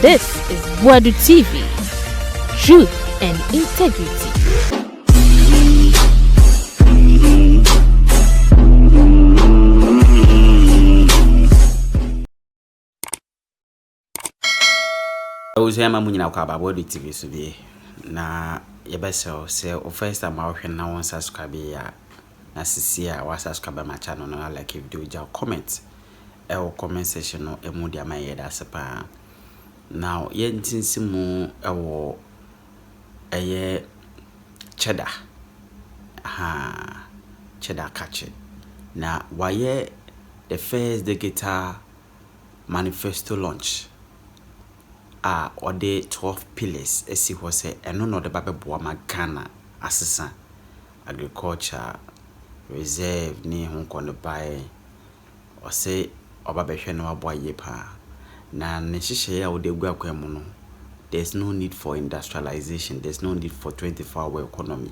This is Boadu TV, truth and integrity. Ozema munyina kwa Boadu TV so bi na yebese say o first time I hwe na won subscribe ya na sisi a wa subscribe my channel na like video ja comment comment section no emu dia ma yeda sepa. Now yentinsimu ewo Cheddar Cheddar catch na waye the first digital manifesto launch or the 12 pillars esi ho se eno no de babebo ma Ghana asesa agriculture reserve ni ho kono bae o se obabehwe no aboye pa na ne hihye ya wo de gu akwemu no. There's no need for industrialization, there's no need for 24-hour economy,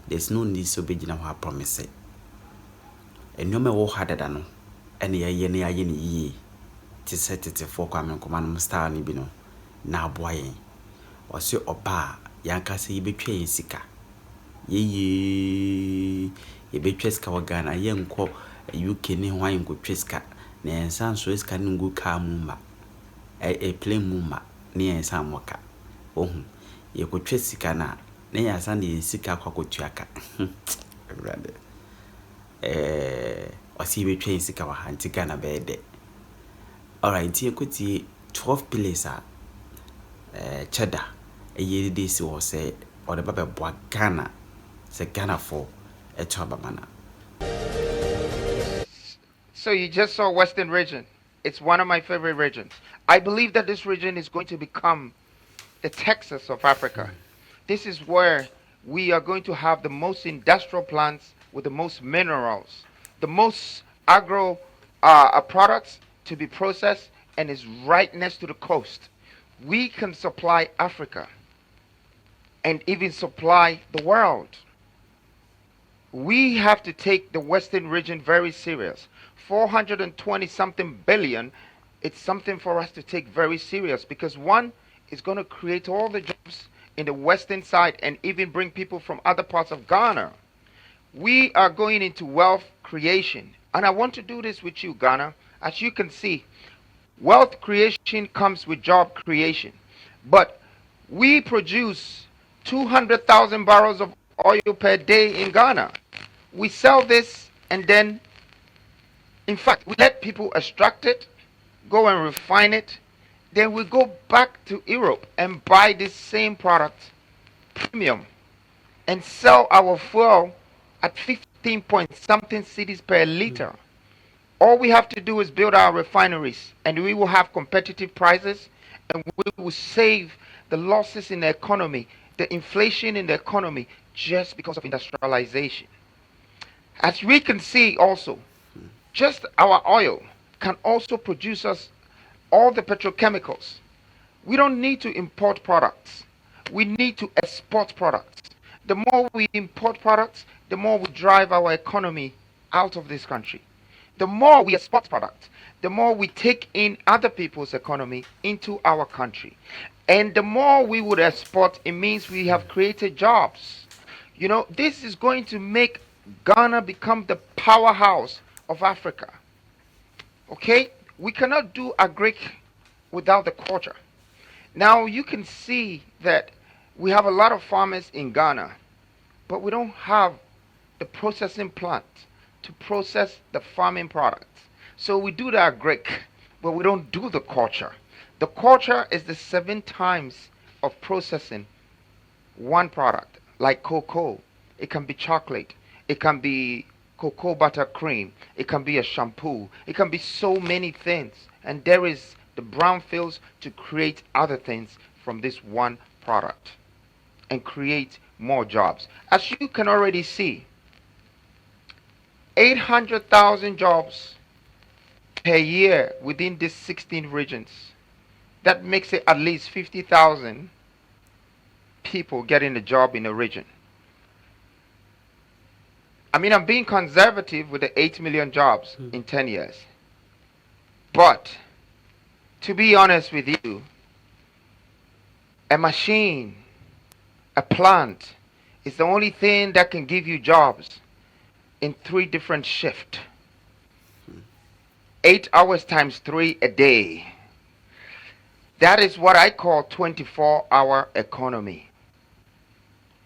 there's no need so be gina ho promise enyome wo hadada no ene ye ne aye ne yi ti setete for kwa men command star ni bi no na aboye o se oba yanka se yebetwa yesika ye betwa sika wa Ghana ye nko UK ne ho ayen ko twa na ensan so sika ne ngu ka mu ma plane mu ma ne ensan moka ohun ye ko twa sika na ensan de sika kwa ko tuaka brother o se betwa sika wa hanti Ghana bede. Alright, ye ko ti 12 pillars Cheddar ye this was say or the baba boa Ghana say Ghana for a chabamana. So you just saw Western region. It's one of my favorite regions. I believe that this region is going to become the Texas of Africa. This is where we are going to have the most industrial plants with the most minerals, the most agro products to be processed, and is right next to the coast. We can supply Africa and even supply the world. We have to take the Western region very serious. 420 something billion, it's something for us to take very serious, because one is going to create all the jobs in the western side and even bring people from other parts of Ghana. We are going into wealth creation, and I want to do this with you, Ghana. As you can see, wealth creation comes with job creation. But we produce 200,000 barrels of oil per day in Ghana. We sell this, and then, in fact, we let people extract it, go and refine it. Then we go back to Europe and buy this same product, premium, and sell our fuel at 15 point something cedis per liter. All we have to do is build our refineries, and we will have competitive prices, and we will save the losses in the economy, the inflation in the economy, just because of industrialization. As we can see also, just our oil can also produce us all the petrochemicals. We don't need to import products. We need to export products. The more we import products, the more we drive our economy out of this country. The more we export products, the more we take in other people's economy into our country. And the more we would export, it means we have created jobs. You know, this is going to make Ghana become the powerhouse of Africa. Okay? We cannot do agric without the culture. Now you can see that we have a lot of farmers in Ghana, but we don't have the processing plant to process the farming products. So we do the agric, but we don't do the culture. The culture is the 7 times of processing one product, like cocoa. It can be chocolate. It can be cocoa butter cream. It can be a shampoo. It can be so many things. And there is the brownfields to create other things from this one product and create more jobs. As you can already see, 800,000 jobs per year within these 16 regions. That makes it at least 50,000 people getting a job in a region. I mean, I'm being conservative with the 8 million jobs in 10 years. But to be honest with you, A machine, a plant is the only thing that can give you jobs in 3 different shifts. 8 hours times 3 a day. That is what I call 24-hour economy.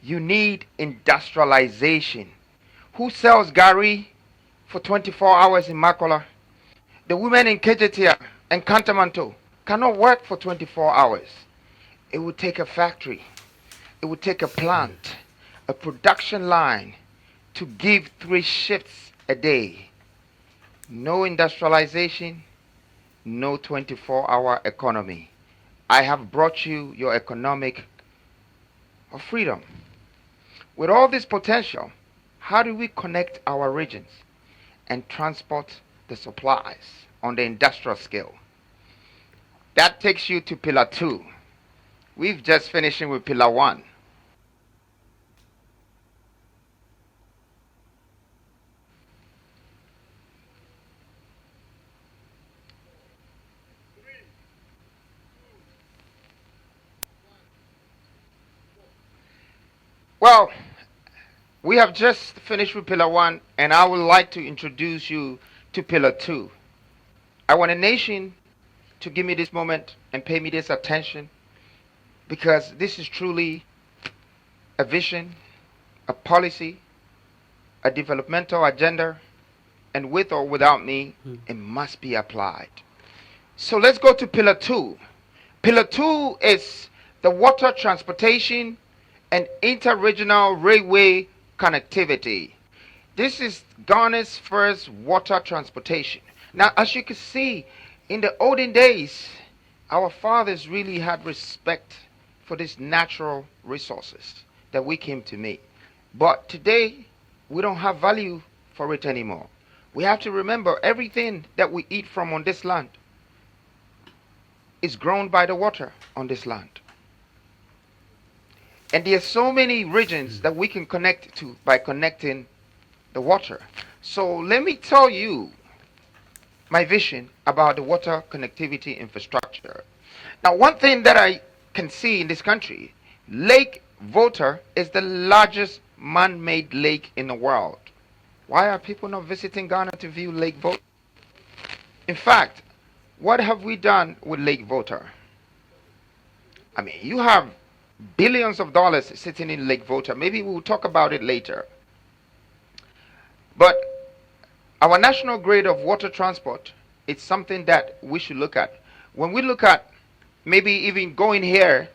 You need industrialization. Who sells Gary for 24 hours in Makola? The women in Kejetia and Kantamanto cannot work for 24 hours. It would take a factory. It would take a plant, a production line to give 3 shifts a day. No industrialization, no 24-hour economy. I have brought you your economic freedom. With all this potential, how do we connect our regions and transport the supplies on the industrial scale? That takes you to Pillar 2. We've just finished with Pillar 1. Well, we have just finished with Pillar 1, and I would like to introduce you to Pillar 2. I want a nation to give me this moment and pay me this attention, because this is truly a vision, a policy, a developmental agenda, and with or without me, it must be applied. So let's go to Pillar 2. Pillar 2 is the water transportation and interregional railway connectivity. This is Ghana's first water transportation. Now, as you can see, in the olden days, our fathers really had respect for these natural resources that we came to meet. But today, we don't have value for it anymore. We have to remember everything that we eat from on this land is grown by the water on this land. And there are so many regions that we can connect to by connecting the water. So let me tell you my vision about the water connectivity infrastructure. Now, one thing that I can see in this country, Lake Volta is the largest man-made lake in the world. Why are people not visiting Ghana to view Lake Volta? In fact, what have we done with Lake Volta? I mean, you have billions of dollars sitting in Lake Volta. Maybe we'll talk about it later. But our national grid of water transport, it's something that we should look at. When we look at maybe even going here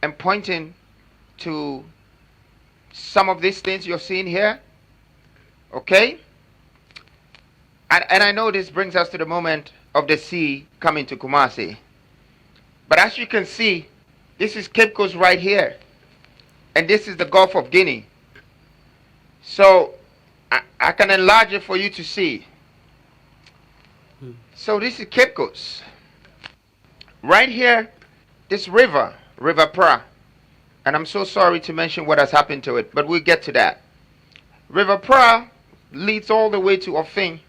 and pointing to some of these things you're seeing here, okay? And I know this brings us to the moment of the sea coming to Kumasi. But as you can see, this is Cape Coast right here. And this is the Gulf of Guinea. So I can enlarge it for you to see. So this is Cape Coast. Right here, this river, River Pra. And I'm so sorry to mention what has happened to it, but we'll get to that. River Pra leads all the way to Ofin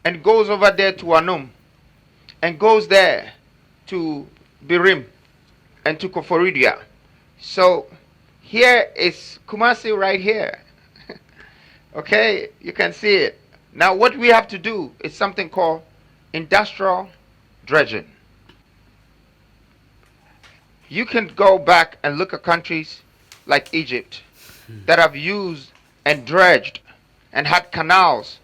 and goes over there to Anum and goes there to Birim and to Koforidia. So here is Kumasi right here. Okay, you can see it. Now what we have to do is something called industrial dredging. You can go back and look at countries like Egypt that have used and dredged and had canals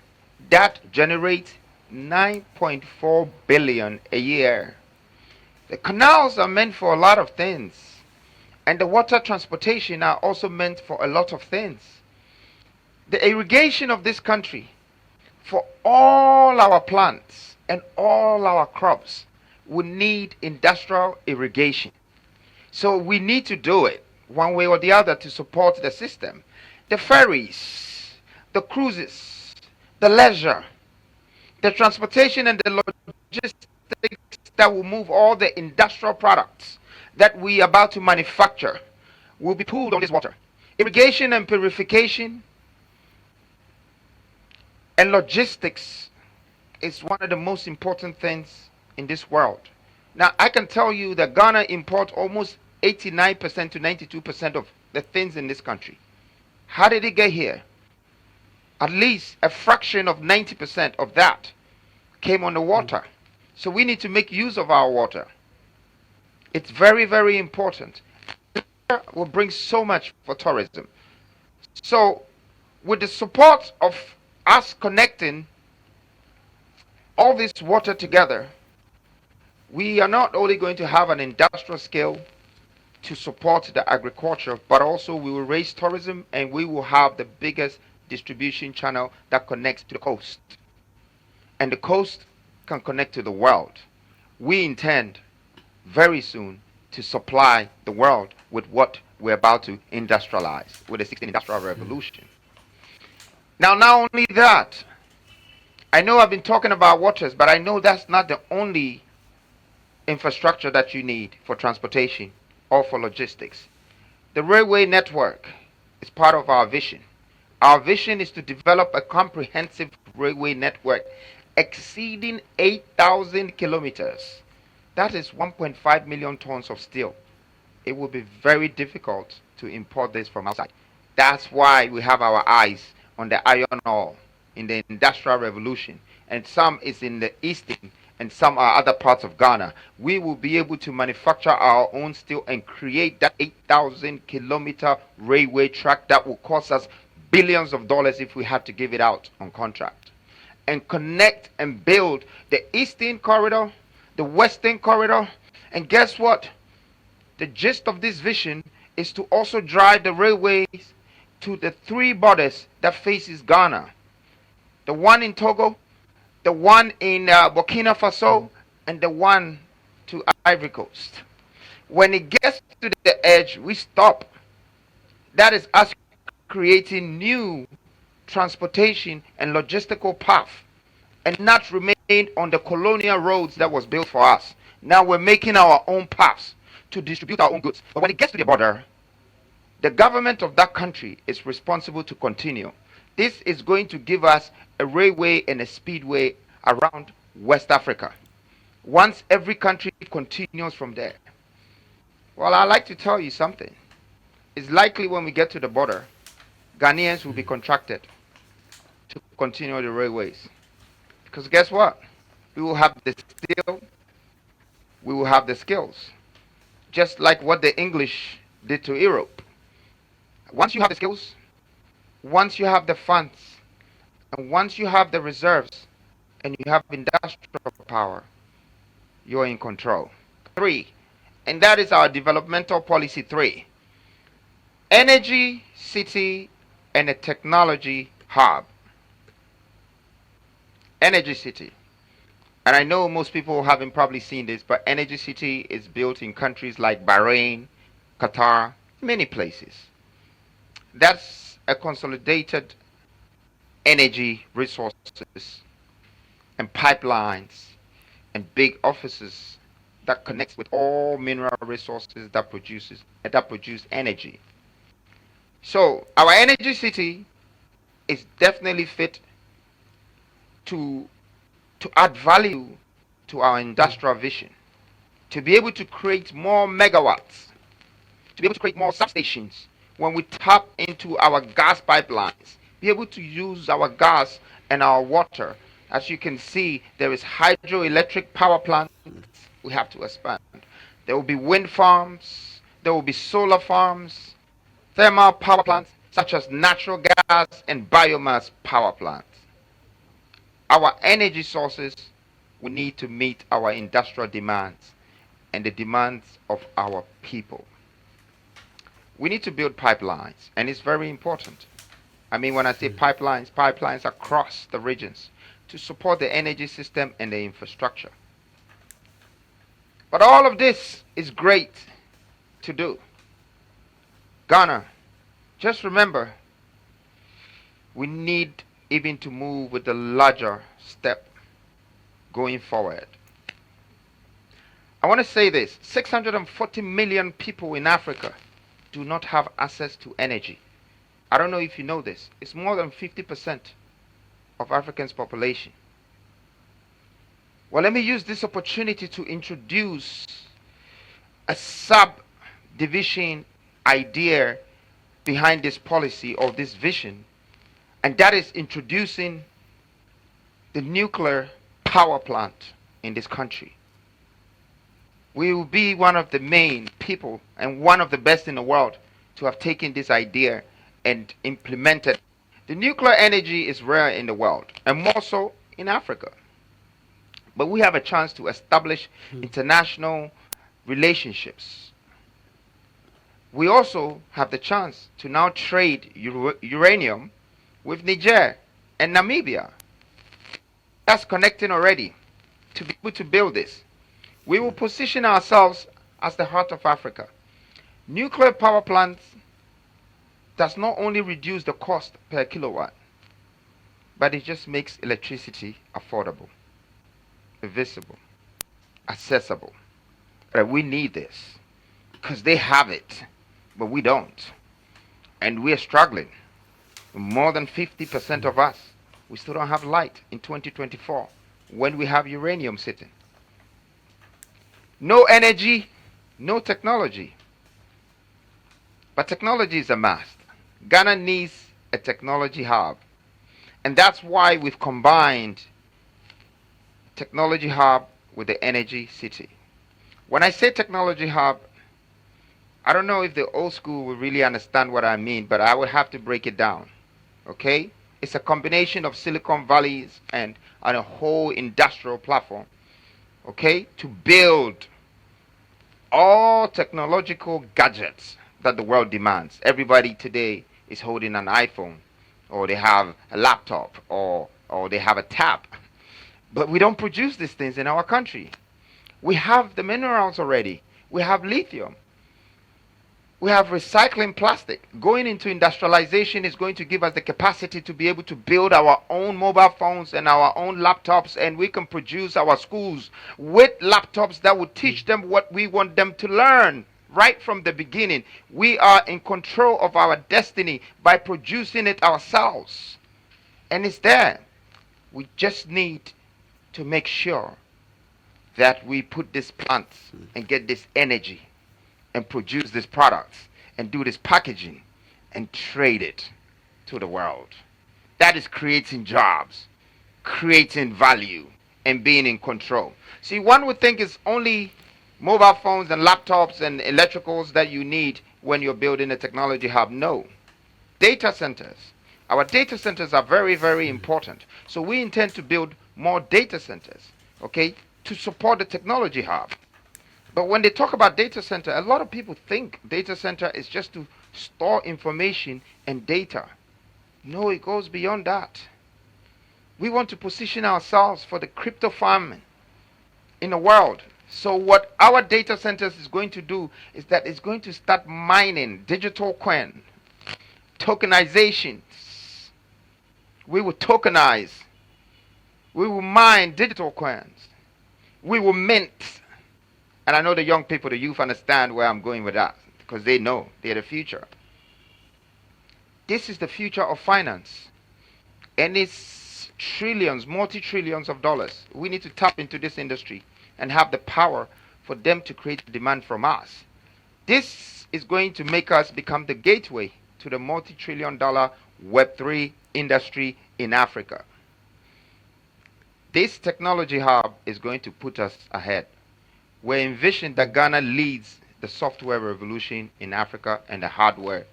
that generate 9.4 billion a year. The canals are meant for a lot of things, and the water transportation are also meant for a lot of things. The irrigation of this country for all our plants and all our crops will need industrial irrigation. So we need to do it one way or the other to support the system. The ferries, the cruises, the leisure, the transportation and the logistics that will move all the industrial products that we are about to manufacture will be pulled on this water. Irrigation and purification and logistics is one of the most important things in this world. Now, I can tell you that Ghana imports almost 89% to 92% of the things in this country. How did it get here? At least a fraction of 90% of that came on the water. So we need to make use of our water. It's very, very important. It will bring so much for tourism. So with the support of us connecting all this water together, we are not only going to have an industrial scale to support the agriculture, but also we will raise tourism, and we will have the biggest distribution channel that connects to the coast. And the coast can connect to the world. We intend very soon to supply the world with what we're about to industrialize with the 16th Industrial Revolution. Now, not only that, I know I've been talking about waters, but I know that's not the only infrastructure that you need for transportation or for logistics. The railway network is part of our vision. Our vision is to develop a comprehensive railway network exceeding 8,000 kilometers. That is 1.5 million tons of steel. It will be very difficult to import this from outside. That's why we have our eyes on the iron ore in the Industrial Revolution, and some is in the eastern and some are other parts of Ghana. We will be able to manufacture our own steel and create that 8,000 kilometer railway track that will cost us billions of dollars if we have to give it out on contract, and connect and build the eastern corridor, the western corridor. And guess what? The gist of this vision is to also drive the railways to the three borders that faces Ghana. The one in Togo, the one in Burkina Faso, and the one to Ivory Coast. When it gets to the edge, we stop. That is us creating new transportation and logistical path, and not remain on the colonial roads that was built for us. Now we're making our own paths to distribute our own goods. But when it gets to the border, the government of that country is responsible to continue. This is going to give us a railway and a speedway around West Africa. Once every country continues from there. Well, I'd like to tell you something. It's likely when we get to the border, Ghanaians will be contracted to continue the railways. Because guess what? We will have the steel, we will have the skills. Just like what the English did to Europe. Once you have the skills, once you have the funds, and once you have the reserves, and you have industrial power, you're in control. 3, and that is our developmental policy 3. Energy city and a technology hub. Energy city. And I know most people haven't probably seen this, but Energy City is built in countries like Bahrain, Qatar, many places. That's a consolidated energy resources and pipelines and big offices that connects with all mineral resources that produce energy. So our Energy City is definitely fit to add value to our industrial vision, to be able to create more megawatts, to be able to create more substations when we tap into our gas pipelines, be able to use our gas and our water. As you can see, there is hydroelectric power plants we have to expand. There will be wind farms, there will be solar farms, thermal power plants such as natural gas and biomass power plants. Our energy sources will need to meet our industrial demands and the demands of our people. We need to build pipelines, and it's very important. I mean, when I say pipelines, pipelines across the regions to support the energy system and the infrastructure. But all of this is great to do. Ghana, just remember, we need even to move with the larger step going forward. I want to say this, 640 million people in Africa do not have access to energy. I don't know if you know this. It's more than 50% of Africans' population. Well, let me use this opportunity to introduce a division idea behind this policy or this vision, and that is introducing the nuclear power plant in this country. We will be one of the main people and one of the best in the world to have taken this idea and implemented. The nuclear energy is rare in the world, and more so in Africa. But we have a chance to establish international relationships. We also have the chance to now trade uranium with Niger and Namibia. That's connecting already to be able to build this. We will position ourselves as the heart of Africa. Nuclear power plants does not only reduce the cost per kilowatt, but it just makes electricity affordable, visible, accessible. We need this because they have it, but we don't. And we are struggling. More than 50% of us, we still don't have light in 2024 when we have uranium sitting. No energy, no technology. But technology is a must. Ghana needs a technology hub. And that's why we've combined technology hub with the energy city. When I say technology hub, I don't know if the old school will really understand what I mean, but I will have to break it down. Okay? It's a combination of Silicon Valleys and a whole industrial platform. Okay? To build all technological gadgets that the world demands. Everybody today is holding an iPhone, or they have a laptop, or they have a tab. But we don't produce these things in our country. We have the minerals already. We have lithium. We have recycling plastic. Going into industrialization is going to give us the capacity to be able to build our own mobile phones and our own laptops, and we can produce our schools with laptops that will teach them what we want them to learn right from the beginning. We are in control of our destiny by producing it ourselves. And it's there. We just need to make sure that we put these plants and get this energy and produce these products and do this packaging and trade it to the world. That is creating jobs, creating value, and being in control. See, one would think it's only mobile phones and laptops and electricals that you need when you're building a technology hub. No. Data centers. Our data centers are very, very important. So we intend to build more data centers, okay, to support the technology hub. But when they talk about data center, a lot of people think data center is just to store information and data. No, it goes beyond that. We want to position ourselves for the crypto farming in the world. So what our data centers is going to do is that it's going to start mining digital coin, tokenizations. We will tokenize. We will mine digital coins. We will mint. And I know the young people, the youth understand where I'm going with that because they know they're the future. This is the future of finance. And it's trillions, multi-trillions of dollars. We need to tap into this industry and have the power for them to create demand from us. This is going to make us become the gateway to the multi-trillion dollar Web3 industry in Africa. This technology hub is going to put us ahead. We envision that Ghana leads the software revolution in Africa and the hardware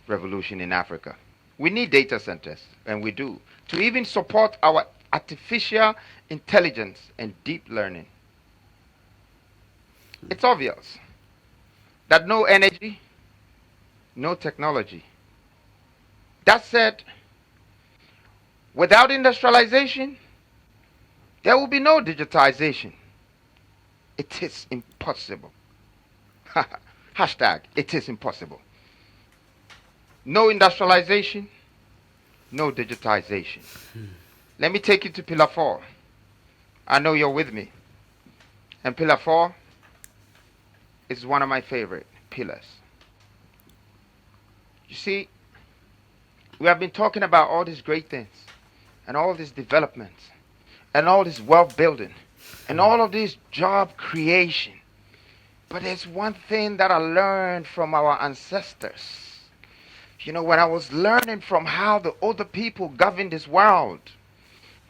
revolution in Africa. We need data centers, and we do, to even support our artificial intelligence and deep learning. It's obvious that no energy, no technology. That said, without industrialization, there will be no digitization. It is impossible. Hashtag, it is impossible. No industrialization, no digitization. Let me take you to Pillar 4. I know you're with me. And Pillar 4 is one of my favorite pillars. You see, we have been talking about all these great things and all these developments and all this wealth building and all of this job creation. But there's one thing that I learned from our ancestors. You know, when I was learning from how the other people governed this world,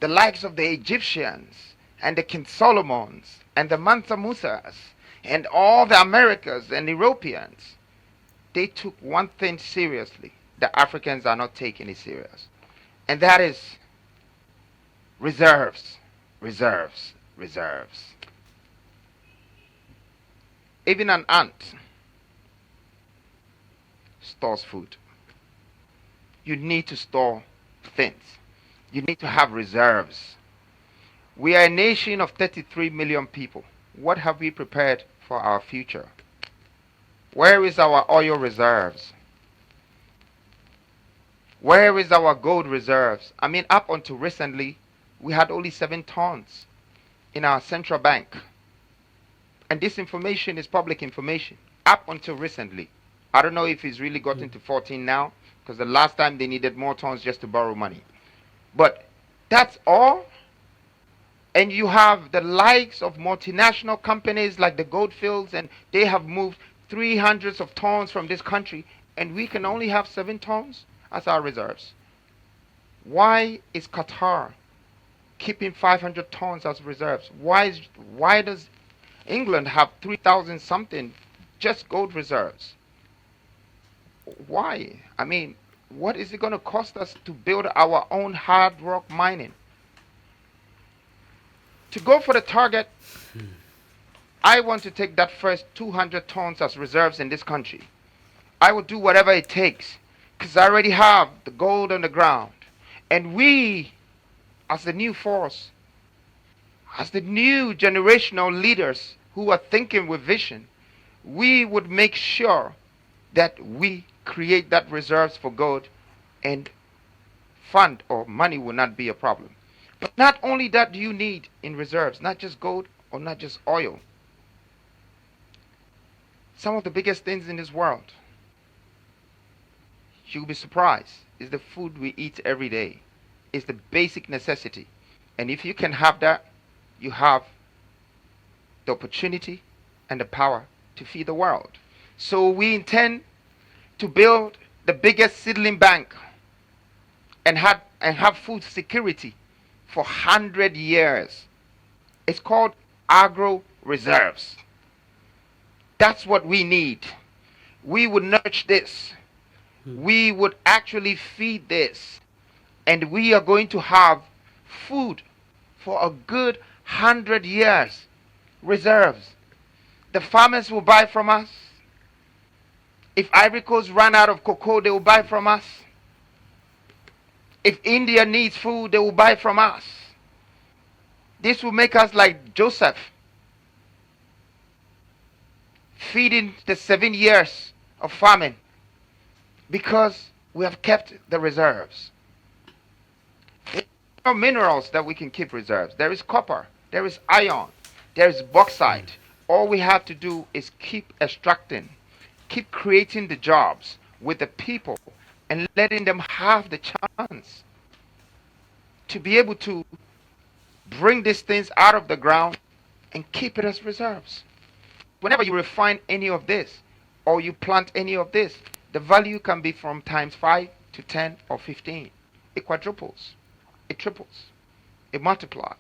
the likes of the Egyptians and the King Solomons and the Mansa Musas and all the Americas and Europeans, they took one thing seriously. The Africans are not taking it serious. And that is reserves, reserves, reserves. Even an ant stores food. You need to store things. You need to have reserves. We are a nation of 33 million people. What have we prepared for our future? Where is our oil reserves? Where is our gold reserves? I mean, up until recently, we had only 7 tons in our central bank. And this information is public information. Up until recently. I don't know if it's really gotten to 14 now, because the last time they needed more tons just to borrow money. But that's all. And you have the likes of multinational companies like the Goldfields, and they have moved 300s of tons from this country, and we can only have 7 tons as our reserves. Why is Qatar keeping 500 tons as reserves? Why does England have 3,000 something just gold reserves? Why? I mean, what is it going to cost us to build our own hard rock mining? To go for the target, I want to take that first 200 tons as reserves in this country. I will do whatever it takes, because I already have the gold on the ground. And we, as the new force, as the new generational leaders who are thinking with vision, we would make sure that we create that reserves for gold, and fund or money will not be a problem. But not only that do you need in reserves, not just gold or not just oil. Some of the biggest things in this world, you'll be surprised, is the food we eat every day. It's the basic necessity. And if you can have that, you have the opportunity and the power to feed the world. So we intend to build the biggest seedling bank and have food security for 100 years. It's called agro reserves. That's what we need. We would nurture this. We would actually feed this. And we are going to have food for a good 100 years. Reserves. The farmers will buy from us. If Ivory Coast run out of cocoa, they will buy from us. If India needs food, they will buy from us. This will make us like Joseph, feeding the 7 years of famine, because we have kept the reserves. There are minerals that we can keep reserves. There is copper, there is iron, there is bauxite. All we have to do is keep extracting, keep creating the jobs with the people, and letting them have the chance to be able to bring these things out of the ground and keep it as reserves. Whenever you refine any of this or you plant any of this, the value can be from times 5 to 10 or 15. It quadruples, it triples, it multiplies.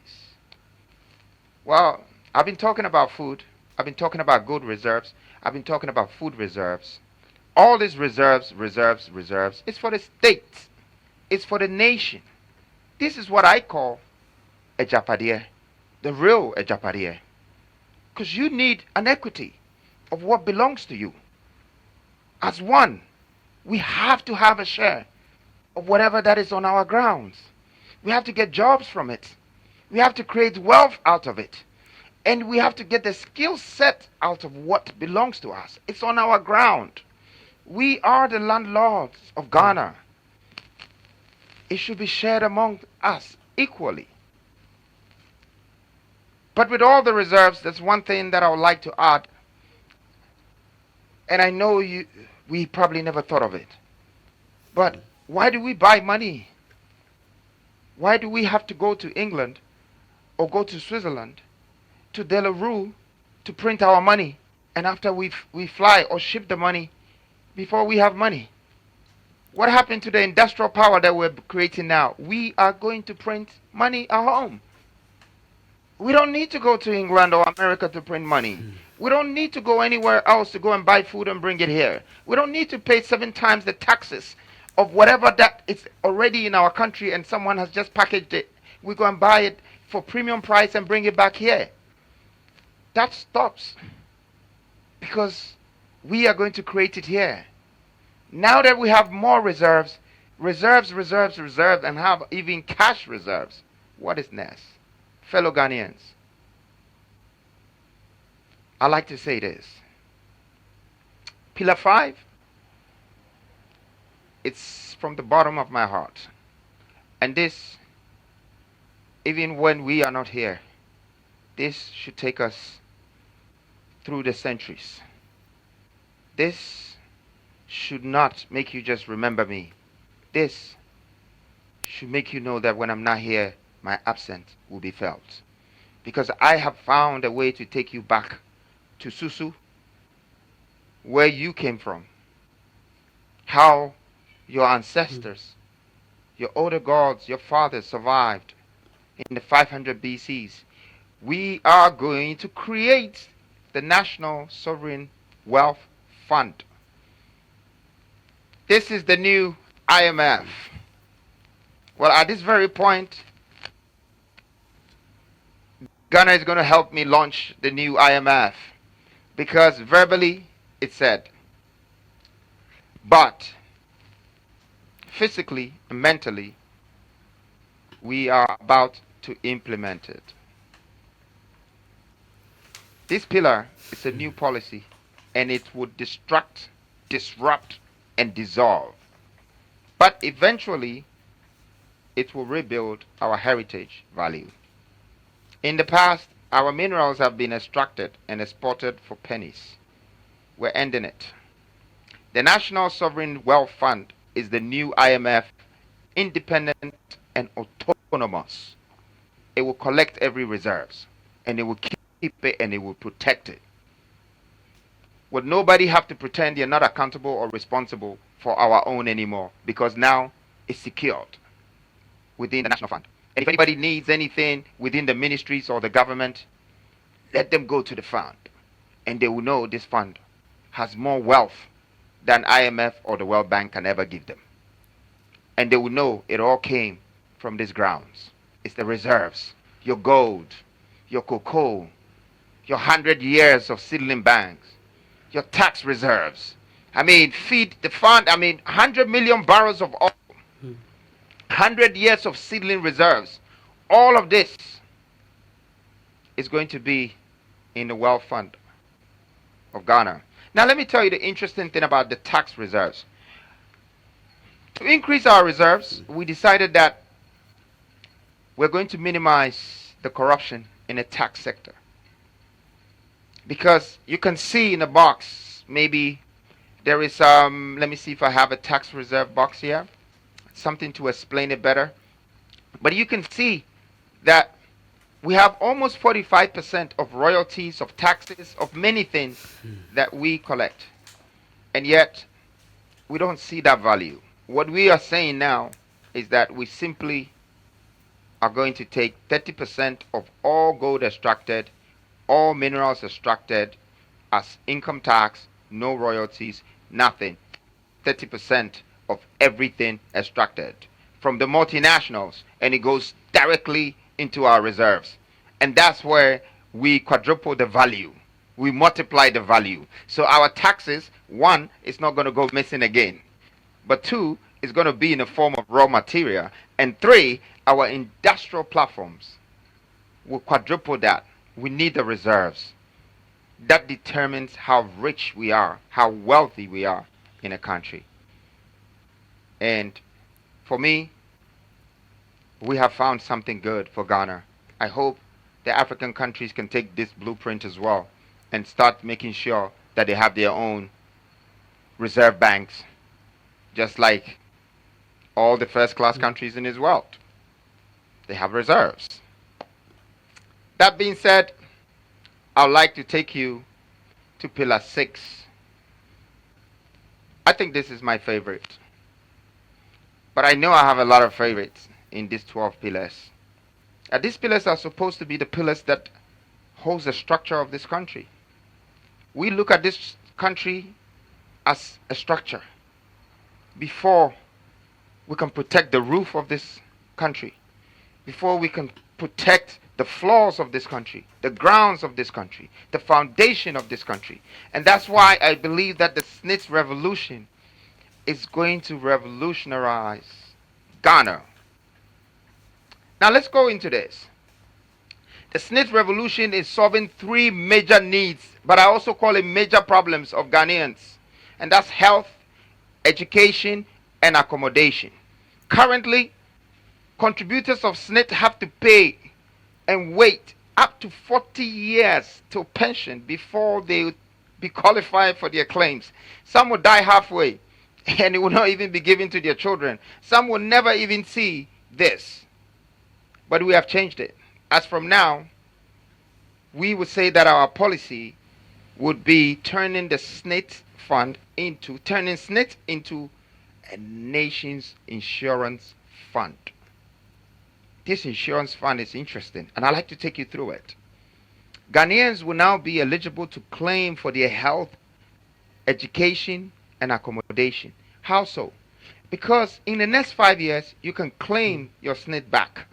Well, I've been talking about food, I've been talking about gold reserves, I've been talking about food reserves. All these reserves, it's for the state. It's for the nation. This is what I call Agyapade3, the real Agyapade3. Because you need an equity of what belongs to you. As one, we have to have a share of whatever that is on our grounds. We have to get jobs from it. We have to create wealth out of it. And we have to get the skill set out of what belongs to us. It's on our ground. We are the landlords of Ghana. It should be shared among us equally. But with all the reserves, there's one thing that I would like to add. And I know we probably never thought of it. But why do we buy money? Why do we have to go to England or go to Switzerland, to Delarue, to print our money And after we fly or ship the money before we have money. What happened to the industrial power that we're creating now? We are going to print money at home. We don't need to go to England or America to print money. We don't need to go anywhere else to go and buy food and bring it here. We don't need to pay 7 times the taxes of whatever that is already in our country and someone has just packaged it. We go and buy it for premium price and bring it back here. That stops because we are going to create it here. Now that we have more reserves, and have even cash reserves, what is next? Fellow Ghanaians, I like to say this. Pillar 5, it's from the bottom of my heart. And this, even when we are not here, this should take us through the centuries. This should not make you just remember me. This should make you know that when I'm not here, my absence will be felt. Because I have found a way to take you back to Susu, where you came from. How your ancestors, your older gods, your fathers survived in the 500 BCs. We are going to create the National Sovereign Wealth Fund. This is the new IMF. Well, at this very point, Ghana is going to help me launch the new IMF because verbally it said, but physically and mentally, we are about to implement it. This pillar is a new policy, and it would disrupt, and dissolve. But eventually, it will rebuild our heritage value. In the past, our minerals have been extracted and exported for pennies. We're ending it. The National Sovereign Wealth Fund is the new IMF, independent and autonomous. It will collect every reserves, and it will keep it and it will protect it. Would nobody have to pretend you're not accountable or responsible for our own anymore, because now it's secured within the National Fund. And if anybody needs anything within the ministries or the government, let them go to the fund, and they will know this fund has more wealth than IMF or the World Bank can ever give them. And they will know it all came from these grounds. It's the reserves, your gold, your cocoa, your 100 years of seedling banks, your tax reserves. I mean, feed the fund. 100 million barrels of oil, 100 years of seedling reserves. All of this is going to be in the Wealth Fund of Ghana. Now, let me tell you the interesting thing about the tax reserves. To increase our reserves, we decided that we're going to minimize the corruption in the tax sector. Because you can see in the box, maybe there is, let me see if I have a tax reserve box here, something to explain it better. But you can see that we have almost 45% of royalties, of taxes, of many things that we collect. And yet, we don't see that value. What we are saying now is that we simply are going to take 30% of all gold extracted, all minerals extracted as income tax, no royalties, nothing. 30% of everything extracted from the multinationals, and it goes directly into our reserves. And that's where we quadruple the value. We multiply the value. So our taxes, one, is not going to go missing again. But two, is going to be in the form of raw material. And three, our industrial platforms will quadruple that. We need the reserves. That determines how rich we are, how wealthy we are in a country. And for me, we have found something good for Ghana. I hope the African countries can take this blueprint as well and start making sure that they have their own reserve banks, just like all the first-class countries in this world. They have reserves. That being said, I'd like to take you to pillar 6. I think this is my favorite. But I know I have a lot of favorites in these 12 pillars. These pillars are supposed to be the pillars that holds the structure of this country. We look at this country as a structure before we can protect the roof of this country, before we can protect the floors of this country, the grounds of this country, the foundation of this country. And that's why I believe that the Smith Revolution is going to revolutionize Ghana. Now let's go into this. The Smith Revolution is solving 3 major needs, but I also call it major problems of Ghanaians. And that's health, education, and accommodation. Currently, contributors of SNIT have to pay and wait up to 40 years to pension before they be qualified for their claims. Some will die halfway and it will not even be given to their children. Some will never even see this. But we have changed it. As from now, we would say that our policy would be turning the SNIT fund into a nation's insurance fund. This insurance fund is interesting, and I'd like to take you through it. Ghanaians will now be eligible to claim for their health, education, and accommodation. How so? Because in the next 5 years, you can claim your SNIT back.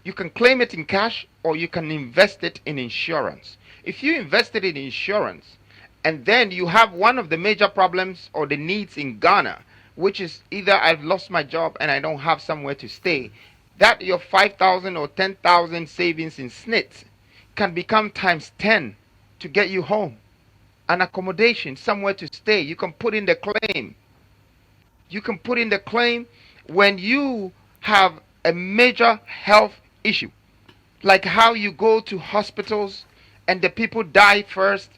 You can claim it in cash, or you can invest it in insurance. If you invest it in insurance, and then you have one of the major problems or the needs in Ghana, which is either I've lost my job and I don't have somewhere to stay, that your 5,000 or 10,000 savings in SNIT can become times 10 to get you home. An accommodation, somewhere to stay. You can put in the claim. You can put in the claim when you have a major health issue, like how you go to hospitals and the people die first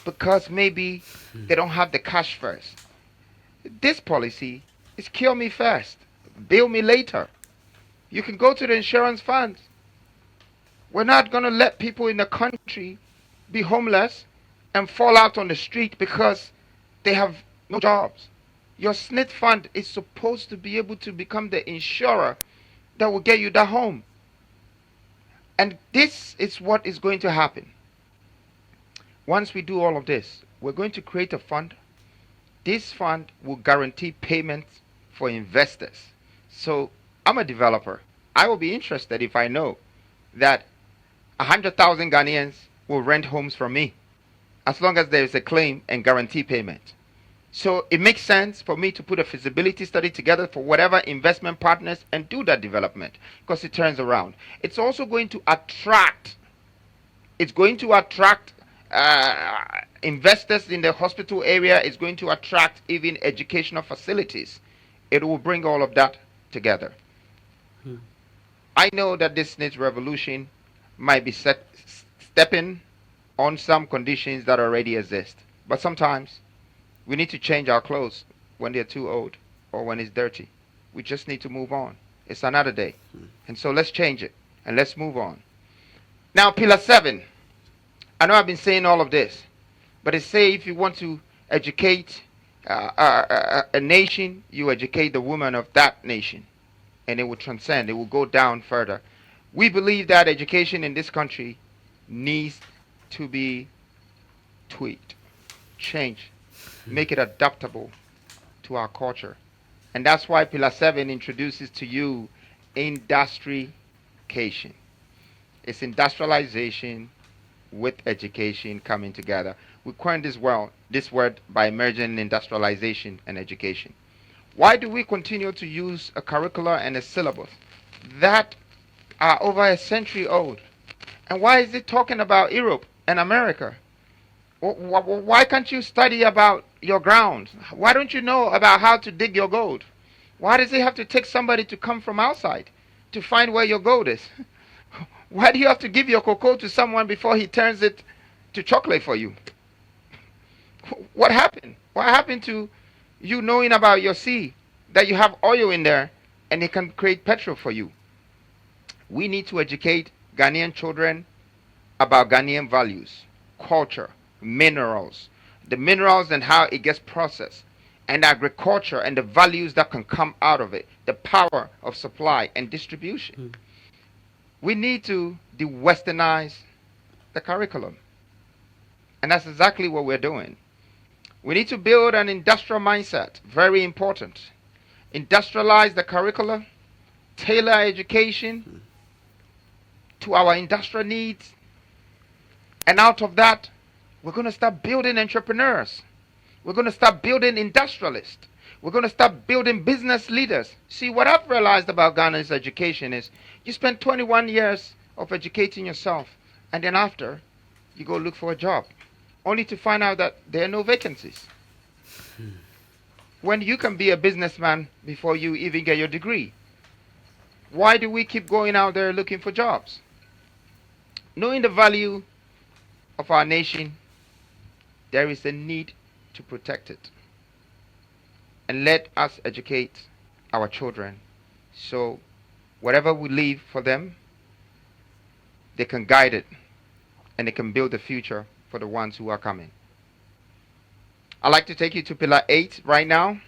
because maybe they don't have the cash first. This policy is cure me first, bill me later. You can go to the insurance funds. We're not going to let people in the country be homeless and fall out on the street because they have no jobs. Your SNIT fund is supposed to be able to become the insurer that will get you that home. And this is what is going to happen. Once we do all of this, we're going to create a fund. This fund will guarantee payments for investors. So I'm a developer. I will be interested if I know that 100,000 Ghanaians will rent homes from me, as long as there is a claim and guarantee payment. So it makes sense for me to put a feasibility study together for whatever investment partners and do that development, because it turns around. It's also going to attract, investors in the hospital area. It's going to attract even educational facilities. It will bring all of that together. I know that this next revolution might be stepping on some conditions that already exist. But sometimes we need to change our clothes when they're too old or when it's dirty. We just need to move on. It's another day. And so let's change it and let's move on. Now, pillar 7. I know I've been saying all of this, but it say if you want to educate a nation, you educate the woman of that nation, and it will transcend, it will go down further. We believe that education in this country needs to be tweaked, changed, make it adaptable to our culture. And that's why pillar 7 introduces to you industrification. It's industrialization with education coming together. We coined this word by merging industrialization and education. Why do we continue to use a curricula and a syllabus that are over a century old? And why is it talking about Europe and America? Why can't you study about your ground? Why don't you know about how to dig your gold? Why does it have to take somebody to come from outside to find where your gold is? Why do you have to give your cocoa to someone before he turns it to chocolate for you? What happened? What happened to you knowing about your sea, that you have oil in there and it can create petrol for you? We need to educate Ghanaian children about Ghanaian values, culture, minerals. The minerals and how it gets processed, and agriculture and the values that can come out of it, the power of supply and distribution. We need to de-westernize the curriculum. And that's exactly what we're doing. We need to build an industrial mindset, very important. Industrialize the curricula, tailor education to our industrial needs, and out of that, we're going to start building entrepreneurs. We're going to start building industrialists. We're going to start building business leaders. See, what I've realized about Ghana's education is you spend 21 years of educating yourself, and then after, you go look for a job, only to find out that there are no vacancies. When you can be a businessman before you even get your degree. Why do we keep going out there looking for jobs? Knowing the value of our nation, there is a need to protect it. And let us educate our children so whatever we leave for them, they can guide it and they can build the future for the ones who are coming. I'd like to take you to Pillar 8 right now.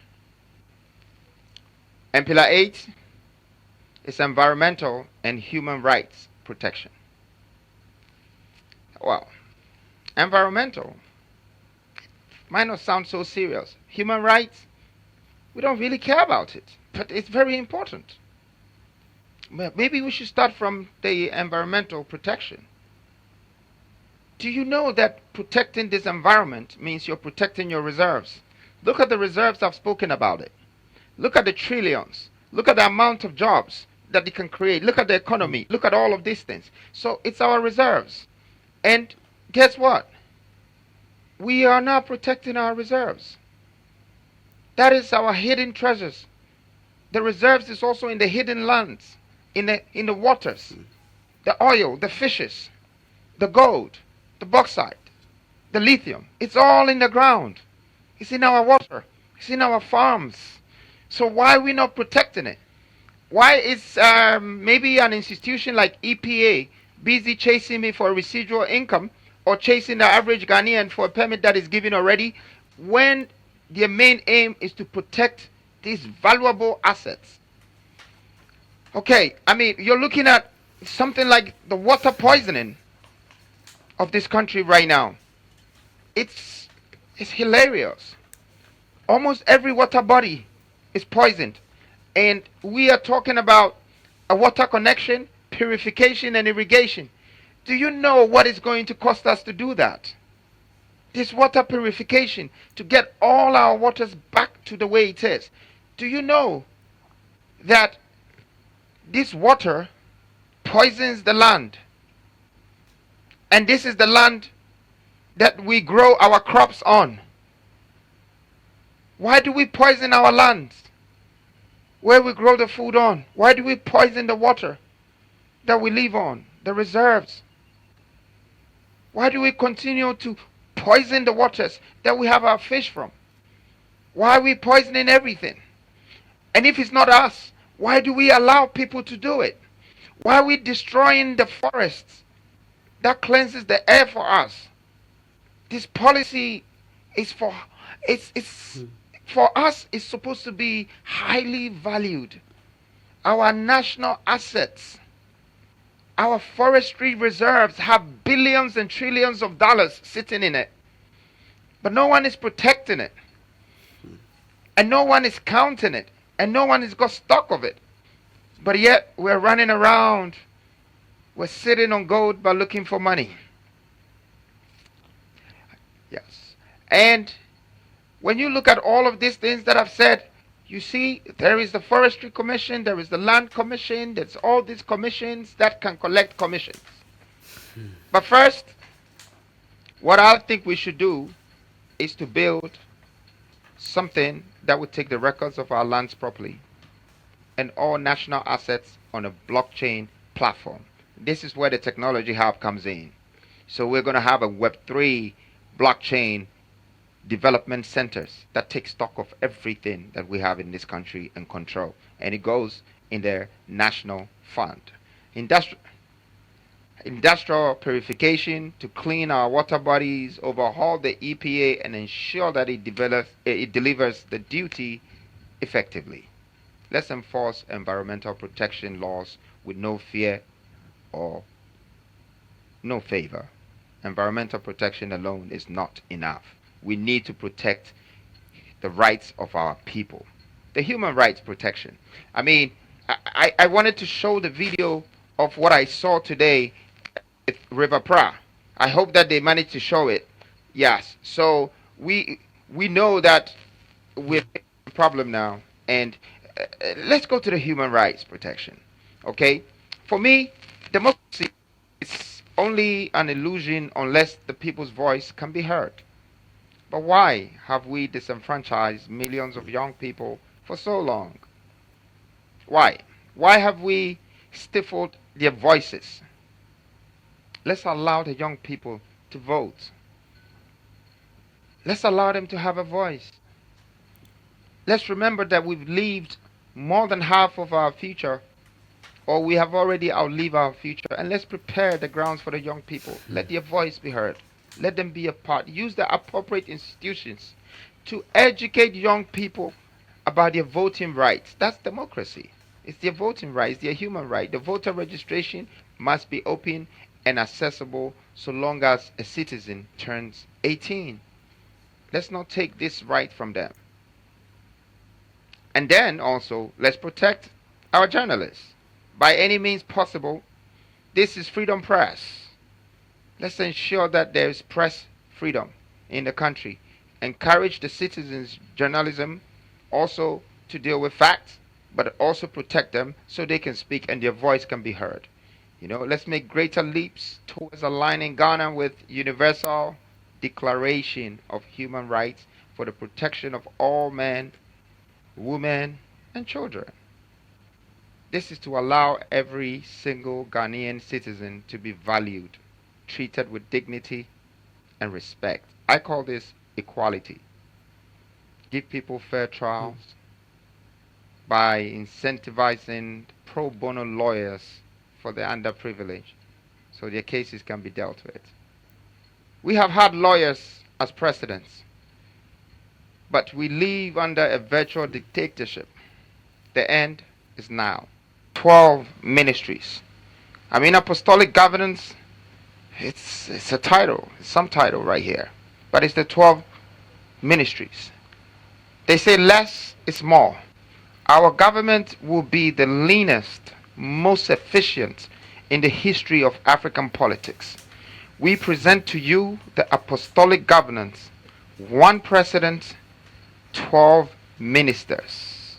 And Pillar 8 is environmental and human rights protection. Well, environmental might not sound so serious. Human rights, we don't really care about it, but it's very important. Maybe we should start from the environmental protection. Do you know that protecting this environment means you're protecting your reserves? Look at the reserves, I've spoken about it. Look at the trillions. Look at the amount of jobs that it can create. Look at the economy. Look at all of these things. So it's our reserves. And guess what? We are now protecting our reserves. That is our hidden treasures. The reserves is also in the hidden lands, in the waters, the oil, the fishes, the gold, the bauxite, the lithium. It's all in the ground. It's in our water. It's in our farms. So why are we not protecting it? Why is maybe an institution like EPA busy chasing me for residual income or chasing the average Ghanaian for a permit that is given already, when their main aim is to protect these valuable assets? Okay, I mean, you're looking at something like the water poisoning of this country right now. It's hilarious. Almost every water body is poisoned. And we are talking about a water connection, purification, and irrigation. Do you know what it's going to cost us to do that? This water purification, to get all our waters back to the way it is. Do you know that this water poisons the land? And this is the land that we grow our crops on. Why do we poison our lands where we grow the food on? Why do we poison the water that we live on, the reserves? Why do we continue to poison the waters that we have our fish from? Why are we poisoning everything? And if it's not us, why do we allow people to do it? Why are we destroying the forests that cleanses the air for us? This policy is for us. It's supposed to be highly valued. Our national assets, our forestry reserves have billions and trillions of dollars sitting in it, but no one is protecting it, and no one is counting it, and no one has got stock of it. But yet we're running around, we're sitting on gold by looking for money. Yes. And when you look at all of these things that I've said, you see there is the Forestry Commission, there is the Land Commission, there's all these commissions that can collect commissions. But first, what I think we should do is to build something that would take the records of our lands properly and all national assets on a blockchain platform. This is where the technology hub comes in. So we're going to have a Web3 blockchain development centers that take stock of everything that we have in this country and control. And it goes in their national fund. industrial purification to clean our water bodies, overhaul the EPA, and ensure that it delivers the duty effectively. Let's enforce environmental protection laws with no fear or no favor. Environmental protection alone is not enough. We need to protect the rights of our people. The human rights protection. I mean, I wanted to show the video of what I saw today with River Pra. I hope that they managed to show it. Yes. So we know that we're in a problem now, and let's go to the human rights protection. Okay. For me, democracy is only an illusion unless the people's voice can be heard. But why have we disenfranchised millions of young people for so long? Why? Why have we stifled their voices? Let's allow the young people to vote. Let's allow them to have a voice. Let's remember that we've lived more than half of our future, or we have already outlived our future, and let's prepare the grounds for the young people. Let their voice be heard. Let them be a part. Use the appropriate institutions to educate young people about their voting rights. That's democracy. It's their voting rights, their human right. The voter registration must be open and accessible so long as a citizen turns 18. Let's not take this right from them. And then also, let's protect our journalists. By any means possible, this is freedom press. Let's ensure that there is press freedom in the country. Encourage the citizens' journalism also to deal with facts, but also protect them so they can speak and their voice can be heard. Let's make greater leaps towards aligning Ghana with Universal Declaration of Human Rights for the protection of all men, women, and children. This is to allow every single Ghanaian citizen to be valued, treated with dignity and respect. I call this equality. Give people fair trials by incentivizing pro bono lawyers for the underprivileged so their cases can be dealt with. We have had lawyers as presidents, but we live under a virtual dictatorship. The end is now. 12 ministries. Apostolic governance, it's a title, it's some title right here, but it's the 12 ministries. They say less is more. Our government will be the leanest, most efficient in the history of African politics. We present to you the apostolic governance, 1 president, 12 ministers.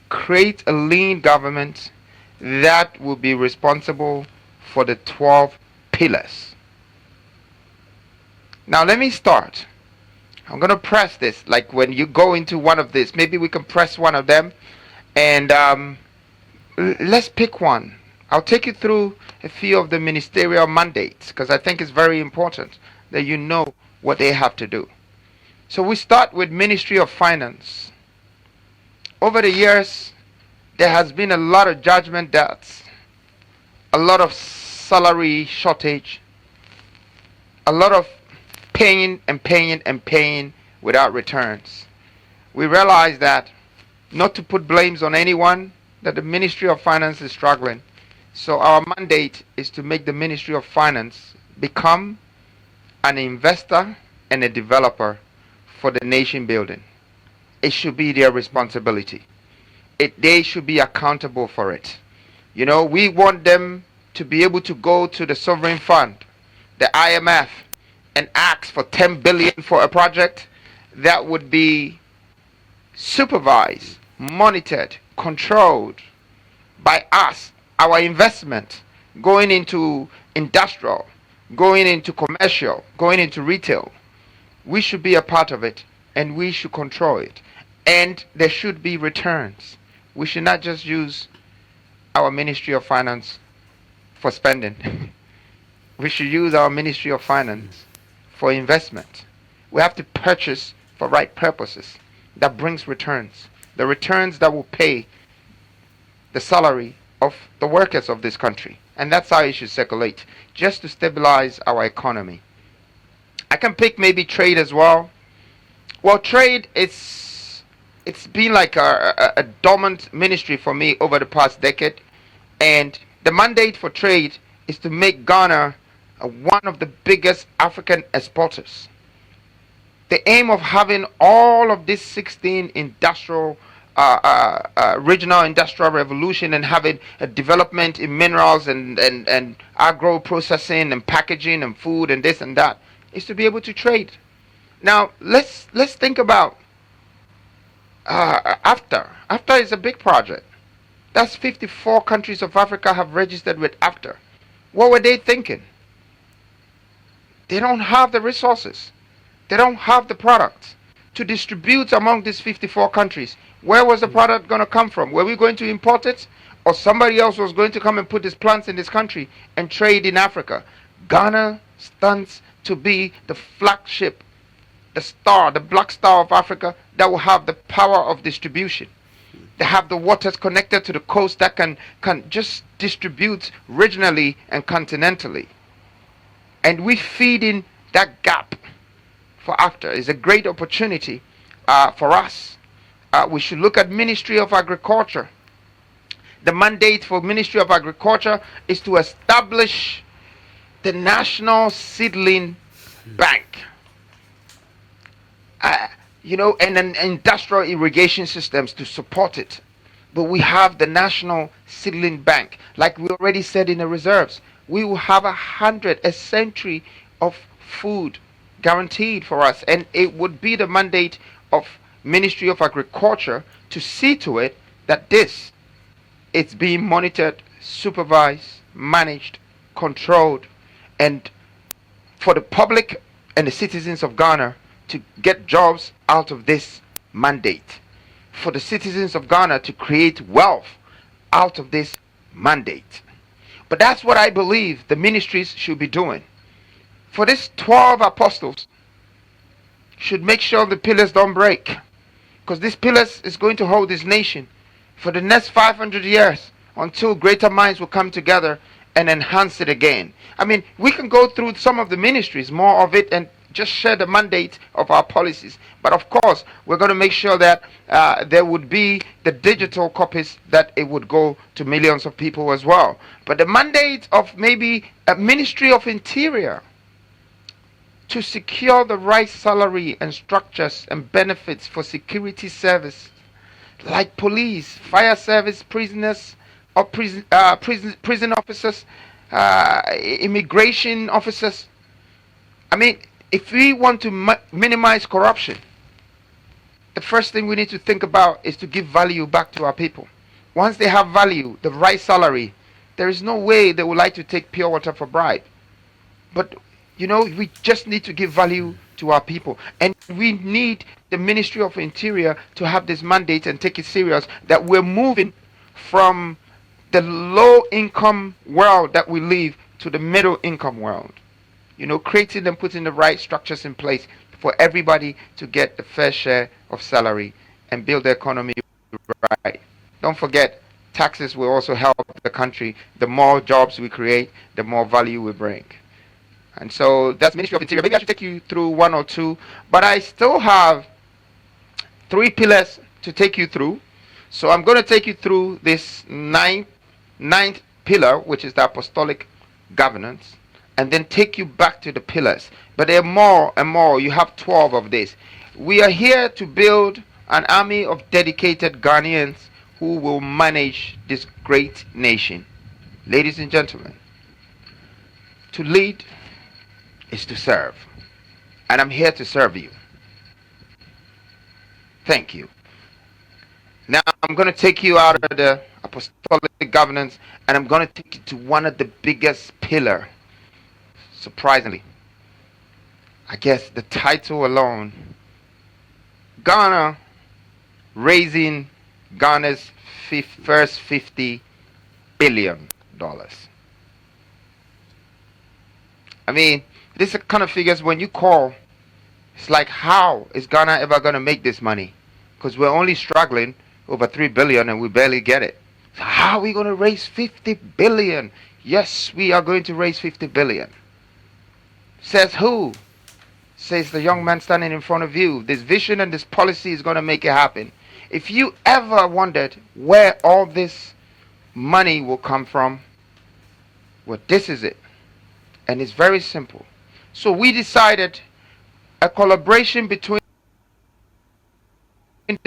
Create a lean government that will be responsible for the 12 pillars. Now let me start. I'm going to press this, like when you go into one of this, maybe we can press one of them, and let's pick one. I'll take you through a few of the ministerial mandates, because I think it's very important that you know what they have to do. So we start with Ministry of Finance. Over the years, there has been a lot of judgment debts, a lot of salary shortage, a lot of paying and paying and paying without returns. We realize that, not to put blames on anyone, that the Ministry of Finance is struggling. So our mandate is to make the Ministry of Finance become an investor and a developer for the nation building. It should be their responsibility. They should be accountable for it. We want them to be able to go to the sovereign fund, the IMF, and ask for 10 billion for a project that would be supervised, monitored, controlled by us. Our investment going into industrial, going into commercial, going into retail, we should be a part of it, and we should control it. And there should be returns. We should not just use our Ministry of Finance for spending. We should use our Ministry of Finance for investment. We have to purchase for right purposes that brings returns. The returns that will pay the salary of the workers of this country. And that's how it should circulate, just to stabilize our economy. I can pick maybe trade as well. Well, trade, it's been like a dormant ministry for me over the past decade. And the mandate for trade is to make Ghana one of the biggest African exporters. The aim of having all of these 16 industrial regional industrial revolution and having a development in minerals and agro processing and packaging and food and this and that is to be able to trade. Now let's think about AFTA. AFTA is a big project. That's 54 countries of Africa have registered with AFTA. What were they thinking? They don't have the resources. They don't have the products to distribute among these 54 countries. Where was the product going to come from? Were we going to import it? Or somebody else was going to come and put these plants in this country and trade in Africa? Ghana stands to be the flagship, the star, the black star of Africa that will have the power of distribution. They have the waters connected to the coast that can just distribute regionally and continentally. And we feed in that gap for AFTA. It's a great opportunity for us. We should look at Ministry of Agriculture. The mandate for Ministry of Agriculture is to establish the National Seedling Bank. And an industrial irrigation systems to support it. But we have the National Seedling Bank. Like we already said in the reserves, we will have a century of food guaranteed for us. And it would be the mandate of Ministry of Agriculture to see to it that it's being monitored, supervised, managed, controlled, and for the public and the citizens of Ghana to get jobs out of this mandate. For the citizens of Ghana to create wealth out of this mandate. But that's what I believe the ministries should be doing. For these 12 apostles should make sure the pillars don't break. Because these pillars is going to hold this nation for the next 500 years until greater minds will come together and enhance it again. I mean, we can go through some of the ministries, more of it, and just share the mandate of our policies. But of course, we're going to make sure that there would be the digital copies, that it would go to millions of people as well. But the mandate of maybe a Ministry of Interior to secure the right salary and structures and benefits for security service, like police, fire service, prisoners, or prison officers, immigration officers. I mean, if we want to minimize corruption, the first thing we need to think about is to give value back to our people. Once they have value, the right salary, there is no way they would like to take pure water for bribe. But we just need to give value to our people. And we need the Ministry of Interior to have this mandate and take it serious, that we're moving from the low income world that we live to the middle income world. Creating and putting the right structures in place for everybody to get the fair share of salary and build the economy right. Don't forget, taxes will also help the country. The more jobs we create, the more value we bring. And so that's Ministry of Interior. Maybe I should take you through one or two, but I still have 3 pillars to take you through. So I'm going to take you through this ninth pillar, which is the apostolic governance, and then take you back to the pillars. But there are more and more. You have 12 of these. We are here to build an army of dedicated Ghanaians who will manage this great nation. Ladies and gentlemen, to lead is to serve. And I'm here to serve you. Thank you. Now I'm going to take you out of the apostolic governance, and I'm going to take you to one of the biggest pillars. Surprisingly, I guess the title alone, Ghana raising Ghana's first $50 billion. I mean, this kind of figures when you call, it's like, how is Ghana ever going to make this money? Because we're only struggling over $3 billion and we barely get it. So how are we going to raise $50 billion? Yes, we are going to raise 50 billion. Says who? Says the young man standing in front of you. This vision and this policy is going to make it happen. If you ever wondered where all this money will come from, well, this is it. And it's very simple. So we decided a collaboration between the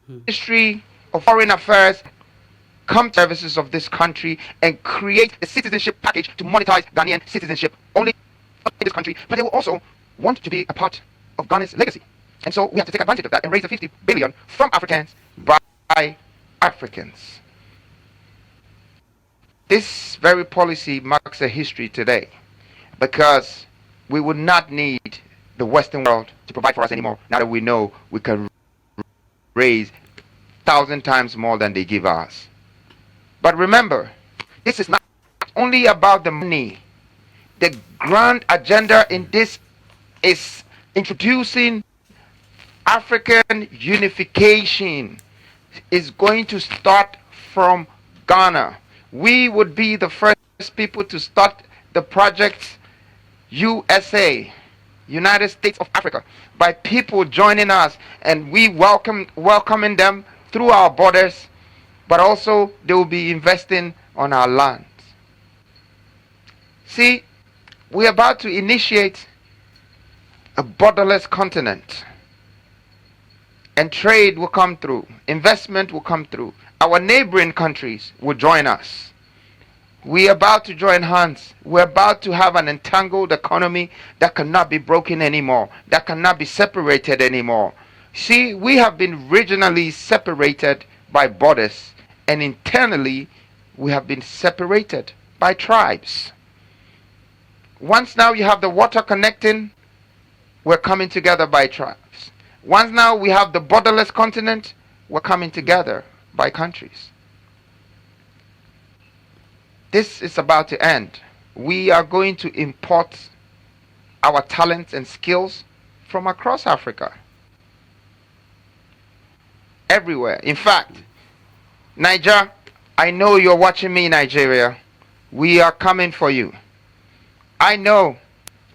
Ministry of Foreign Affairs come to services of this country and create a citizenship package to monetize Ghanaian citizenship only in this country, but they will also want to be a part of Ghana's legacy. And so we have to take advantage of that and raise the 50 billion from Africans by Africans. This very policy marks a history today because we would not need the Western world to provide for us anymore now that we know we can raise 1,000 times more than they give us. But remember, this is not only about the money. The grand agenda in this is introducing African unification. Is going to start from Ghana. We would be the first people to start the project USA, United States of Africa, by people joining us, and we welcoming them through our borders, but also they will be investing on our lands. See, we're about to initiate a borderless continent, and trade will come through, investment will come through. Our neighboring countries will join us. We're about to join hands. We're about to have an entangled economy that cannot be broken anymore, that cannot be separated anymore. See, we have been regionally separated by borders, and internally we have been separated by tribes. Once now you have the water connecting, we're coming together by tribes. Once now we have the borderless continent, we're coming together by countries. This is about to end. We are going to import our talents and skills from across Africa. Everywhere. In fact, Niger, I know you're watching me, Nigeria. We are coming for you. I know,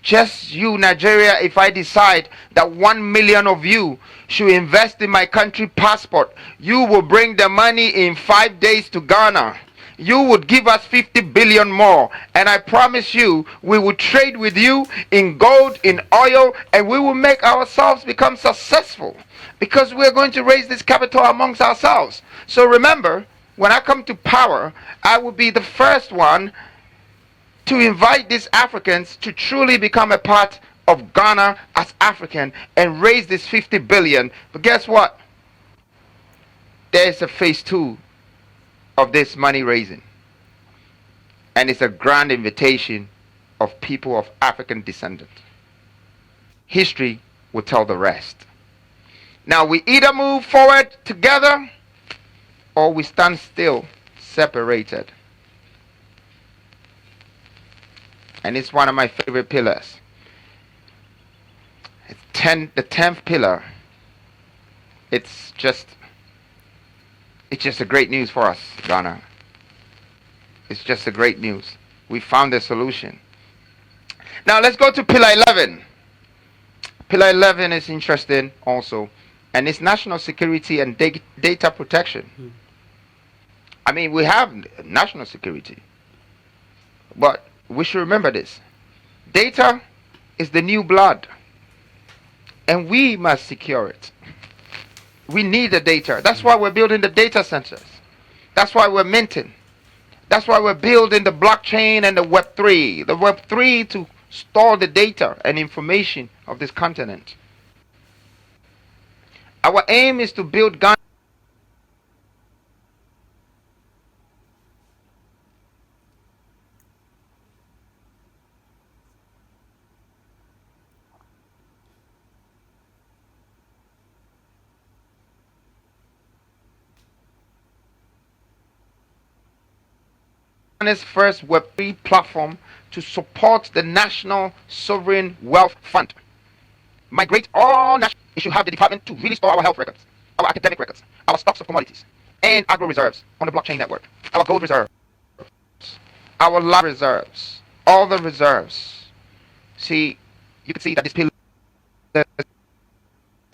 just you, Nigeria, if I decide that 1 million of you should invest in my country passport, you will bring the money in 5 days to Ghana. You would give us 50 billion more, and I promise you we will trade with you in gold, in oil, and we will make ourselves become successful because we're going to raise this capital amongst ourselves. So remember, when I come to power, I will be the first one to invite these Africans to truly become a part of Ghana as African and raise this 50 billion. But guess what? There's a phase 2 of this money raising, and it's a grand invitation of people of African descent. History will tell the rest. Now we either move forward together or we stand still, separated. And it's one of my favorite pillars. The 10th pillar. It's just a great news for us, Ghana. It's just a great news. We found a solution. Now let's go to pillar 11. Pillar 11 is interesting also, and it's national security and data protection. I mean, we have national security, but we should remember this. Data is the new blood, and we must secure it. We need the data. That's why we're building the data centers. That's why we're minting. That's why we're building the blockchain and the Web3. The Web3 to store the data and information of this continent. Our aim is to build Ghana's first Web3 platform to support the National Sovereign Wealth Fund. Migrate all national. It should have the department to really store our health records, our academic records, our stocks of commodities, and agro reserves on the blockchain network, our gold reserves, our land reserves, all the reserves. See, you can see that these pillars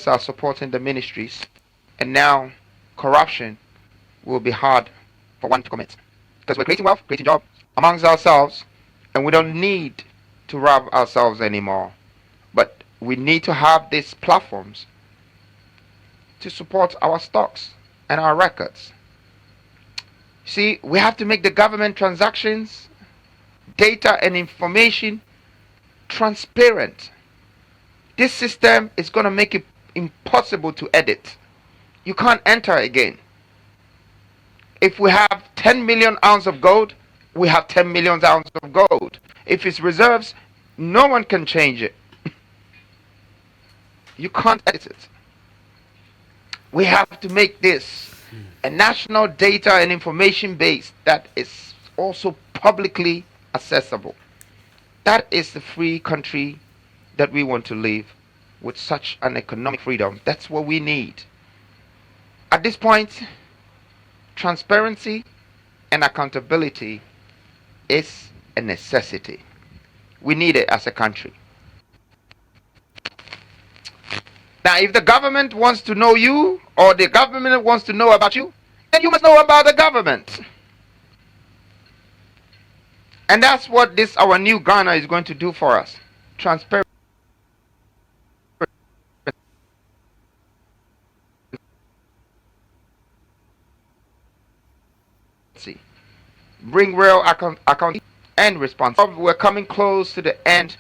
are supporting the ministries, and now corruption will be hard for one to commit. Because we're creating wealth, creating jobs amongst ourselves, and we don't need to rob ourselves anymore. But we need to have these platforms to support our stocks and our records. See, we have to make the government transactions, data and information transparent. This system is going to make it impossible to edit. You can't enter again. If we have 10 million ounces of gold, we have 10 million ounces of gold. If it's reserves, no one can change it. You can't edit it. We have to make this a national data and information base that is also publicly accessible. That is the free country that we want to live, with such an economic freedom. That's what we need. At this point, transparency and accountability is a necessity. We need it as a country. Now, if the government wants to know you, or the government wants to know about you, then you must know about the government. And that's what this, our new Ghana, is going to do for us. Transparency. Bring real accountability and responsibility. We're coming close to the end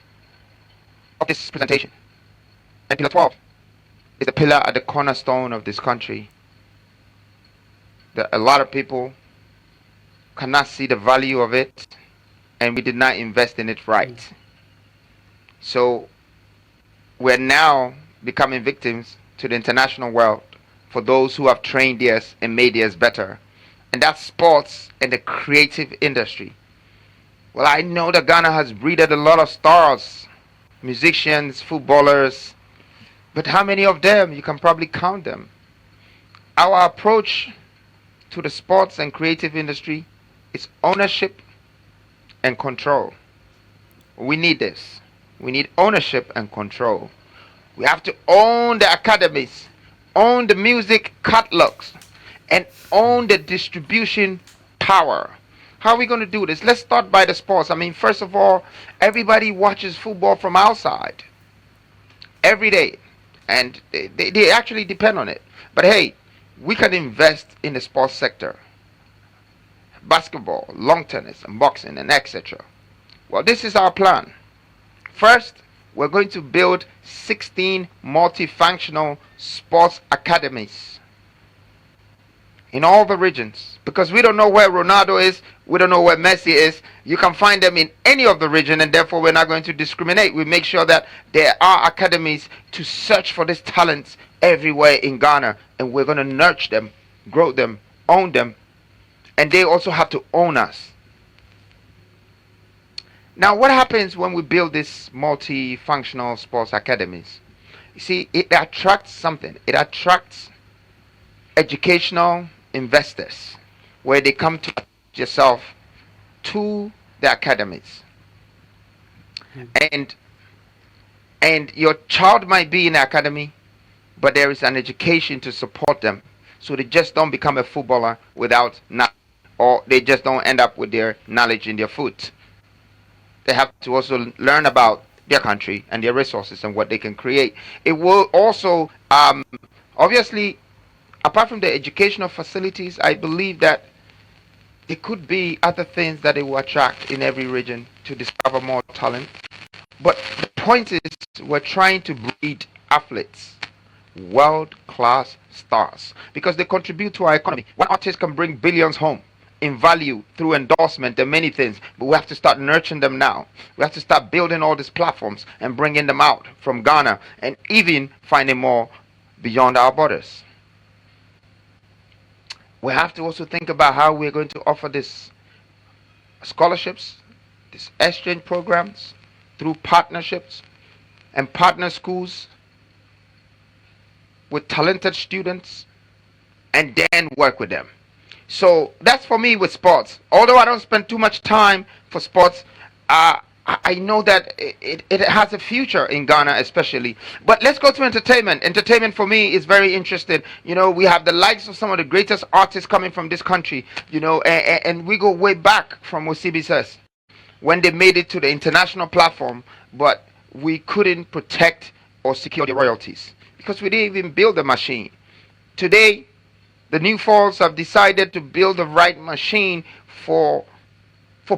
of this presentation. And pillar 12 is the pillar at the cornerstone of this country. That a lot of people cannot see the value of it, and we did not invest in it right. So we're now becoming victims to the international world for those who have trained theirs and made theirs better. And that's sports and the creative industry. Well, I know that Ghana has breeded a lot of stars, musicians, footballers, but how many of them? You can probably count them. Our approach to the sports and creative industry is ownership and control. We need this. We need ownership and control. We have to own the academies, own the music catalogs, and own the distribution power. How are we going to do this? Let's start by the sports. I mean, first of all, everybody watches football from outside every day, and they actually depend on it. But hey, we can invest in the sports sector. Basketball, lawn tennis, and boxing, and etc. Well, this is our plan. First, we're going to build 16 multifunctional sports academies in all the regions, because we don't know where Ronaldo is, we don't know where Messi is. You can find them in any of the region, and therefore we're not going to discriminate. We make sure that there are academies to search for these talents everywhere in Ghana, and we're going to nurture them, grow them, own them, and they also have to own us. Now, what happens when we build these multifunctional sports academies? You see, it attracts something. It attracts educational investors, where they come to yourself to the academies, and your child might be in the academy, but there is an education to support them, so they just don't become a footballer without knowledge, or they just don't end up with their knowledge in their foot. They have to also learn about their country and their resources and what they can create. It will also obviously, apart from the educational facilities, I believe that There could be other things that it will attract in every region to discover more talent. But the point is, we're trying to breed athletes, world-class stars, because they contribute to our economy. One artist can bring billions home in value through endorsement and many things, but we have to start nurturing them now. We have to start building all these platforms and bringing them out from Ghana and even finding more beyond our borders. We have to also think about how we're going to offer these scholarships, these exchange programs through partnerships and partner schools with talented students and then work with them. So that's for me with sports. Although I don't spend too much time for sports, I know that it has a future in Ghana especially. But let's go to entertainment. Entertainment for me is very interesting. You know, we have the likes of some of the greatest artists coming from this country, you know, and we go way back from Osibi says, when they made it to the international platform, but we couldn't protect or secure the royalties because we didn't even build the machine. Today, the New Falls have decided to build the right machine for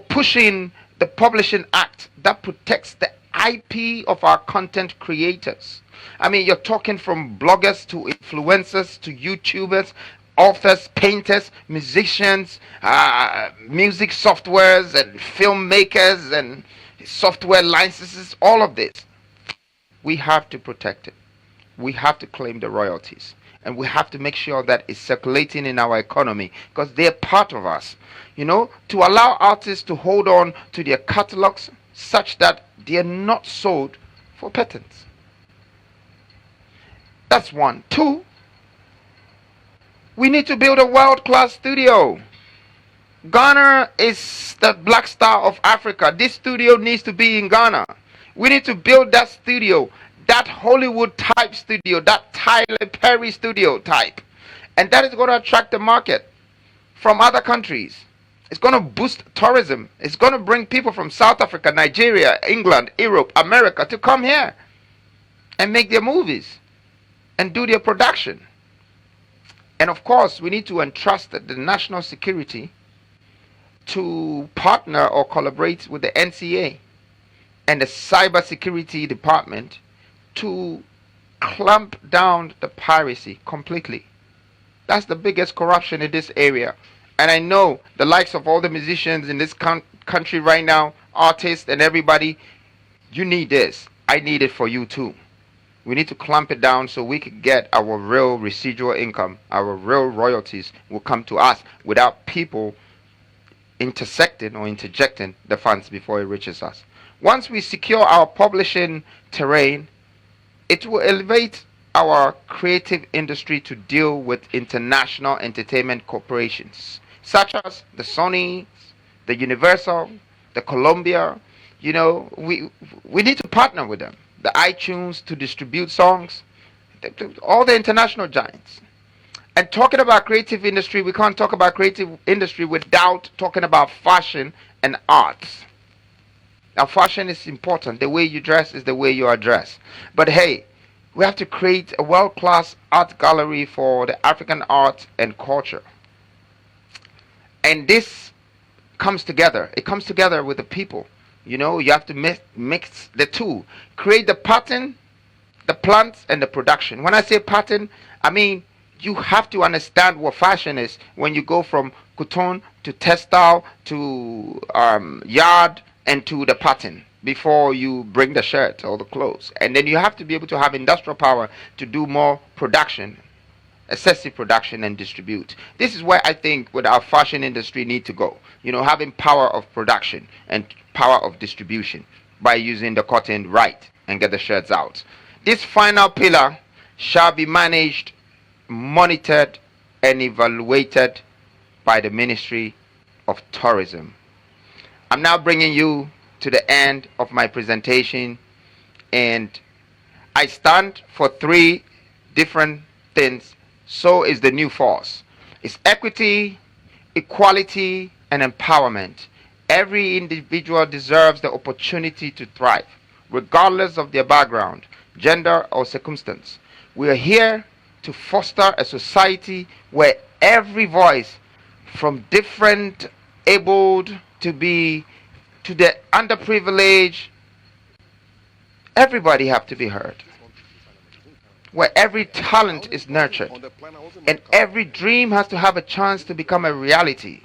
pushing the Publishing Act that protects the IP of our content creators. I mean, you're talking from bloggers to influencers to YouTubers, authors, painters, musicians, music softwares and filmmakers and software licenses, all of this. We have to protect it. We have to claim the royalties. And we have to make sure that it's circulating in our economy because they're part of us. You know, to allow artists to hold on to their catalogs such that they're not sold for patents. That's one. Two, we need to build a world-class studio. Ghana is the black star of Africa. This studio needs to be in Ghana. We need to build that studio, that Hollywood type studio, that Tyler Perry studio type. And that is going to attract the market from other countries. It's going to boost tourism. It's going to bring people from South Africa, Nigeria, England, Europe, America to come here and make their movies and do their production. And of course, we need to entrust the national security to partner or collaborate with the NCA and the cybersecurity department to clamp down the piracy completely. That's the biggest corruption in this area. And I know the likes of all the musicians in this country right now, artists and everybody, you need this. I need it for you too. We need to clamp it down so we can get our real residual income, our real royalties will come to us without people intersecting or interjecting the funds before it reaches us. Once we secure our publishing terrain, it will elevate our creative industry to deal with international entertainment corporations, such as the Sony, the Universal, the Columbia. You know, we need to partner with them. The iTunes to distribute songs, all the international giants. And talking about creative industry, we can't talk about creative industry without talking about fashion and arts. Now, fashion is important. The way you dress is the way you are dressed. But hey, we have to create a world-class art gallery for the African art and culture. And this comes together. It comes together with the people. You know, you have to mix the two. Create the pattern, the plants, and the production. When I say pattern, I mean you have to understand what fashion is when you go from coton to textile to yard and to the pattern before you bring the shirt or the clothes. And then you have to be able to have industrial power to do more production, excessive production and distribute. This is where I think with our fashion industry need to go. You know, having power of production and power of distribution by using the cotton right and get the shirts out. This final pillar shall be managed, monitored and evaluated by the Ministry of Tourism. I'm now bringing you to the end of my presentation, and I stand for three different things. So is the new force. It's equity, equality, and empowerment. Every individual deserves the opportunity to thrive, regardless of their background, gender, or circumstance. We are here to foster a society where every voice from different abled, to the underprivileged. Everybody have to be heard. Where every talent is nurtured and every dream has to have a chance to become a reality.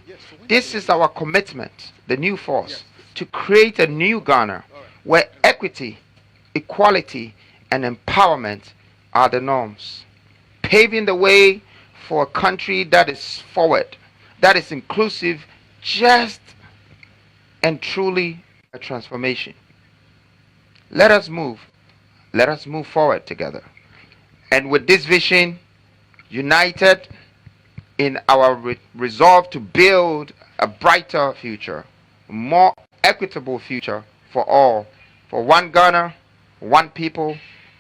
This is our commitment, the new force, to create a new Ghana where equity, equality, and empowerment are the norms, paving the way for a country that is forward, that is inclusive, just and truly a transformation. Let us move forward together. And with this vision, united in our resolve to build a brighter future, a more equitable future for all, for one Ghana, one people,